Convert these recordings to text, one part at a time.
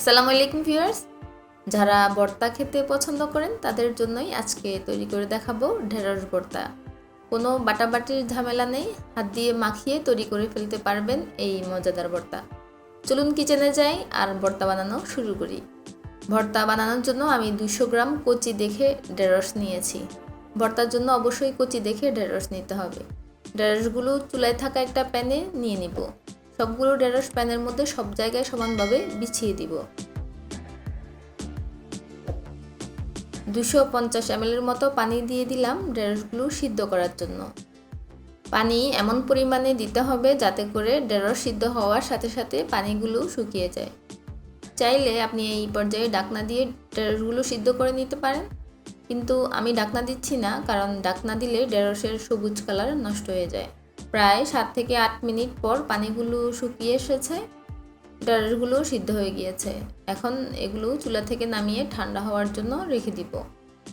আসসালামু আলাইকুম ভিউয়ার্স, যারা ভর্তা খেতে পছন্দ করেন তাদের জন্যই আজকে তৈরি করে দেখাবো ঢেঁড়স ভর্তা। কোনো বাটাবাটির ঝামেলা নেই, হাত দিয়ে মাখিয়ে তৈরি করে ফেলতে পারবেন এই মজাদার ভর্তা। চলুন কিচেনে যাই আর ভর্তা বানানো শুরু করি। ভর্তা বানানোর জন্য আমি 200 গ্রাম কচি দেখে ঢেঁড়স নিয়েছি। ভর্তার জন্য অবশ্যই কচি দেখে ঢেঁড়স নিতে হবে। ঢেঁড়সগুলো চুলায় থাকা একটা প্যানে নিয়ে নিব। সবগুলো ঢেঁড়স প্যানের মধ্যে সব জায়গায় সমানভাবে বিছিয়ে দিব। 250 ml এর মতো পানি দিয়ে দিলাম ঢেঁড়সগুলো সিদ্ধ করার জন্য। পানি এমন পরিমাণে দিতে হবে যাতে করে ঢেঁড়স সিদ্ধ হওয়ার সাথে সাথে পানিগুলো শুকিয়ে যায়। চাইলে আপনি এই পর্যায়ে ডাকনা দিয়ে ঢেঁড়সগুলো সিদ্ধ করে নিতে পারেন, কিন্তু আমি ডাকনা দিচ্ছি না, কারণ ডাকনা দিলে ঢেঁড়সের সবুজ কালার নষ্ট হয়ে যায়। প্রায় 7 থেকে 8 মিনিট পর পানিগুলো শুকিয়ে এসেছে, ঢেঁড়সগুলো সিদ্ধ হয়ে গিয়েছে। এখন এগুলো চুলা থেকে নামিয়ে ঠান্ডা হওয়ার জন্য রেখে দিব।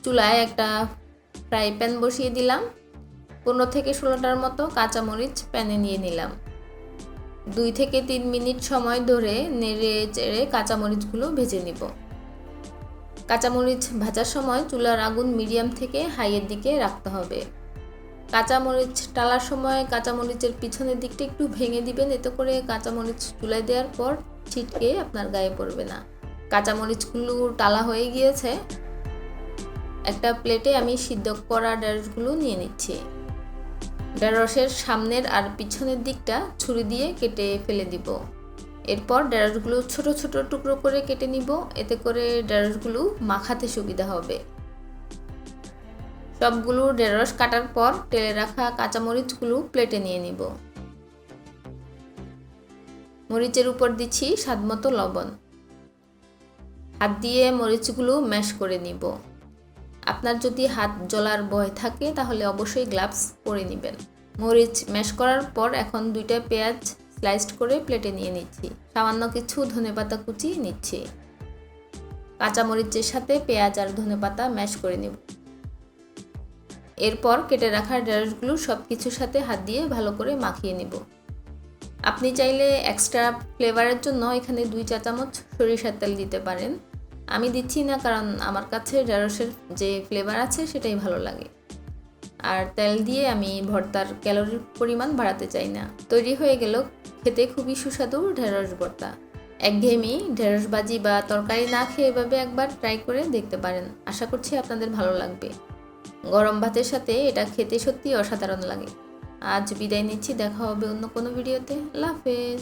চুলায় একটা ফ্রাই প্যান বসিয়ে দিলাম। 15 থেকে 16টার মতো কাঁচামরিচ প্যানে নিয়ে নিলাম। 2 থেকে 3 মিনিট সময় ধরে নেড়ে চেড়ে কাঁচামরিচগুলো ভেজে নিব। কাঁচামরিচ ভাজার সময় চুলার আগুন মিডিয়াম থেকে হাইয়ের দিকে রাখতে হবে। কাঁচামরিচ টালার সময় কাঁচামরিচের পিছনের দিকটা একটু ভেঙে দিবেন, এতে করে কাঁচামরিচ চুলায় দেওয়ার পর ছিটকে আপনার গায়ে পড়বে না। কাঁচামরিচগুলো টালা হয়ে গিয়েছে। একটা প্লেটে আমি সিদ্ধ করা ঢেঁড়সগুলো নিয়ে নিচ্ছি। ঢেঁড়সের সামনের আর পিছনের দিকটা ছুরি দিয়ে কেটে ফেলে দিব। এরপর ঢেঁড়সগুলো ছোট ছোট টুকরো করে কেটে নিব, এতে করে ঢেঁড়সগুলো মাখাতে সুবিধা হবে। সবগুলো ঢেঁড়স কাটার পর তেলে রাখা কাঁচামরিচগুলো প্লেটে নিয়ে নিব। মরিচের উপর দিচ্ছি স্বাদমতো লবণ। হাত দিয়ে মরিচগুলো ম্যাশ করে নিব। আপনার যদি হাত জ্বলার ভয় থাকে তাহলে অবশ্যই গ্লাভস পরে নেবেন। মরিচ ম্যাশ করার পর এখন 2টা পেঁয়াজ স্লাইসড করে প্লেটে নিয়ে নিচ্ছি। সামান্য কিছু ধনেপাতা কুচি নিচ্ছি। কাঁচামরিচের সাথে পেঁয়াজ আর ধনেপাতা ম্যাশ করে নেব। এরপর কেটে রাখা ঢেঁড়সগুলো সব কিছুর সাথে হাত দিয়ে ভালো করে মাখিয়ে নিব। আপনি চাইলে এক্সট্রা ফ্লেভারের জন্য এখানে 2 চা চামচ সরিষার তেল দিতে পারেন। আমি দিচ্ছি না, কারণ আমার কাছে ঢেঁড়সের যে ফ্লেভার আছে সেটাই ভালো লাগে। আর তেল দিয়ে আমি ভর্তার ক্যালোরির পরিমাণ বাড়াতে চাই না। তৈরি হয়ে গেল খেতে খুবই সুস্বাদু ঢেঁড়স ভর্তা। একঘেয়েমি ঢেঁড়স ভাজি বা তরকারি না খেয়ে এভাবে একবার ট্রাই করে দেখতে পারেন। আশা করছি আপনাদের ভালো লাগবে। গরম ভাতের সাথে এটা খেতে সত্যি অসাধারণ লাগে। আজ বিদায় নিচ্ছি, দেখা হবে অন্য কোনো ভিডিওতে। আল্লাহ হাফেজ।